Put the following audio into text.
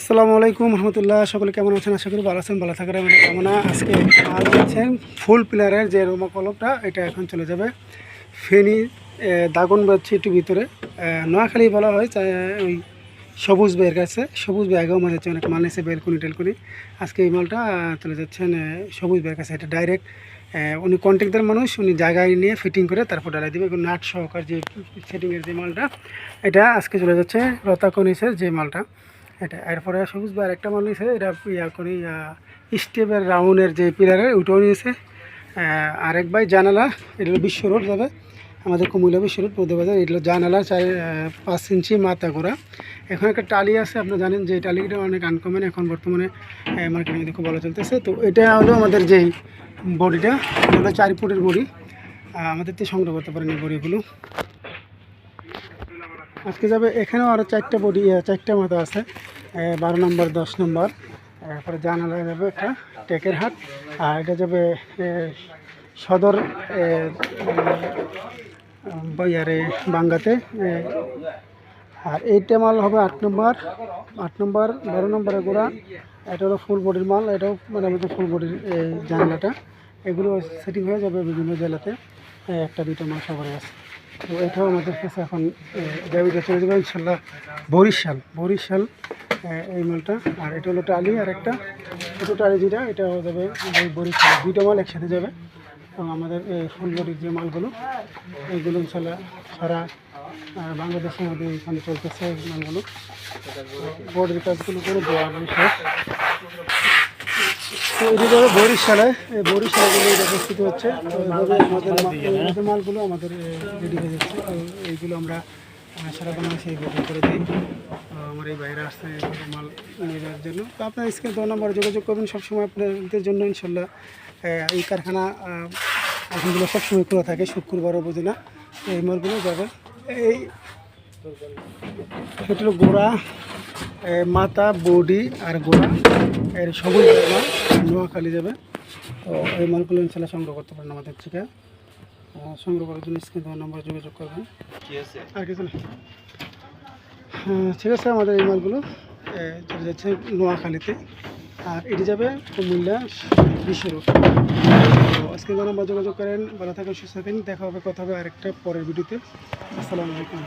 আসসালামু আলাইকুম রহমতুল্লাহ। সকলে কেমন আছেন? আশা করি ভালো আছেন, ভালো থাকার আমাদের কামনা। আজকে মাল দিচ্ছেন ফুল পিলারের যে রোমা কলমটা, এটা এখন চলে যাবে ফেনী দাগনবাচ্ছি একটু ভিতরে নোয়াখালী বলা হয়। ওই সবুজ ভাইয়ের কাছে। সবুজ ভাই আগেও মাল যাচ্ছে, অনেক মাল নিয়েছে বেলকুনি টেলকুনি। আজকে এই মালটা চলে যাচ্ছেন সবুজ ভাইয়ের কাছে। এটা ডাইরেক্ট উনি কন্ট্রাক্টর মানুষ, উনি জায়গায় নিয়ে ফিটিং করে তারপর ডালাই দেবে। নাট সহকার যে সেটিংয়ের যে মালটা, এটা আজকে চলে যাচ্ছে রতাকনিসের যে মালটা এটা। এরপরে সবুজ ভাই আরেকটা মাল নিয়েছে, এটা করি স্টেপের রাউন্ডের যে পিলারের ওইটাও নিয়েছে। আরেক ভাই জানালা, এটা হলো বিশ্ব রোড যাবে, আমাদের কুমিল্লা বিশ্ব রোড মধ্যবাজার। এটা হলো জানালা 5 ইঞ্চি মাথা করা। এখন একটা টালি আছে, আপনারা জানেন যে টালিটা অনেক আনকমন, এখন বর্তমানে মার্কেটিংয়ে খুব ভালো চলতেছে। তো এটা হলো আমাদের যেই বডিটা, এটা হলো 4 ফুটের বডি। আমাদের তো সংগ্রহ করতে পারেন এই বডিগুলো। আজকে যাবে এখানেও আরও 4টা বডি, 4টা মাথা আছে, 12 নম্বর 10 নম্বর। তারপরে জানালা যাবে একটা টেকের হাট, আর এটা যাবে সদর বইয়ারে বাঙ্গাতে। আর এইটা মাল হবে 8 নম্বর 12 নম্বরের গোড়া। এটা হলো ফুল বডির মাল, এটাও মানে আমাদের ফুল বডির জানলাটা। এগুলো সেটিং হয়ে যাবে বিভিন্ন জেলাতে, 1টা 2টা মাল সবারই আছে। তো এটাও আমাদের কাছে এখন দাবিটা চলে যাবে ইনশাল্লাহ বরিশাল এই মালটা। আর এটা হলো টালি, আর একটা ছোটো টালি যেটা, এটা হয়ে যাবে বরিশাল। 2টা মাল একসাথে যাবে। তো আমাদের এই ফুল বডির যে মালগুলো, এইগুলো ইনশাল্লাহ সারা বাংলাদেশের মধ্যে এখানে চলতেছে এই মালগুলো। বডির কাজগুলো করে দেওয়া শেষ। তো এটি যাবে বরিশালে, এই বরিশালগুলো এটা প্রস্তুত হচ্ছে। তো এইভাবে আমাদের মালগুলো আমাদের রেডি হয়ে যাচ্ছে। তো এইগুলো আমরা সারা বাংলাদেশে বিক্রি করে দিই। আমার এই বাইরে আসতে মাল নিয়ে যাওয়ার জন্য। তো আপনার স্ক্রিনে 2 নম্বরে যোগাযোগ করবেন সবসময় আপনাদের জন্য ইনশাল্লাহ। এই কারখানা এখানগুলো সবসময় খোলা থাকে, শুক্রবারও বুঝি না। এই মালগুলো যাবে এই এটা হলো গোড়া, মাথা, বডি আর গোড়া, এর সবুজ মাল নোয়াখালী যাবে। তো এই মালগুলো ইনশাল্লাহ সংগ্রহ করতে পারেন আমাদের থেকে। সংগ্রহ করার জন্য স্ক্রিনে 2 নম্বরে যোগাযোগ করবেন। আর কিছু না। ঠিক আছে, আমাদের এই মালগুলো চলে যাচ্ছে নোয়াখালীতে, আর এটি যাবে কুমিল্লা বিশ্ব রোড। তো আজকে নাম্বার যোগাযোগ করেন, ভালো থাকেন, সুস্থ থাকেন। দেখা হবে, কথা হবে আরেকটা পরের ভিডিওতে। আসসালামু আলাইকুম।